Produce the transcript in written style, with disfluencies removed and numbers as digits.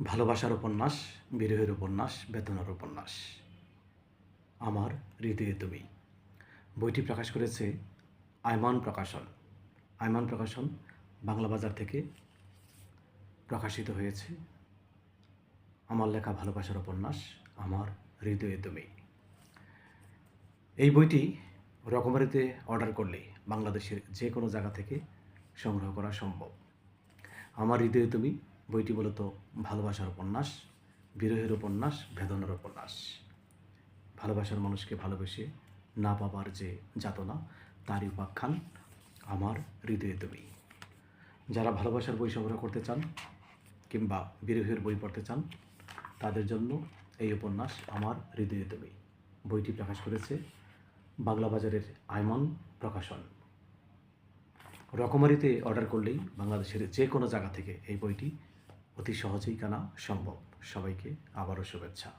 ভালোবাসার উপন্যাস, বিরহের উপন্যাস, বেদনার উপন্যাস। আমার হৃদয়ে তুমি। বইটি প্রকাশ করেছে আয়মান প্রকাশন। আয়মান প্রকাশন বাংলা বাজার থেকে প্রকাশিত হয়েছে আমার লেখা ভালোবাসার উপন্যাস আমার হৃদয়ে তুমি। এই বইটি রকমারিতে অর্ডার করলে বাংলাদেশের যে কোনো জায়গা থেকে সংগ্রহ করা সম্ভব। আমার হৃদয়ে তুমি বইটি মূলত ভালোবাসার উপন্যাস, বিরহের উপন্যাস, বেদনার উপন্যাস। ভালোবাসার মানুষকে ভালোবেসে না পাবার যে যাতনা, তারই উপাখ্যান আমার হৃদয়ে তুমি। যারা ভালোবাসার বই সংগ্রহ করতে চান কিংবা বিরহের বই পড়তে চান, তাদের জন্য এই উপন্যাস আমার হৃদয়ে তুমি। বইটি প্রকাশ করেছে বাংলা বাজারের আয়মান প্রকাশন। রকমারিতে অর্ডার করলেই বাংলাদেশের যে কোনো জায়গা থেকে এই বইটি অতি সহজেই কেনা সম্ভব। সবাইকে আবারও শুভেচ্ছা।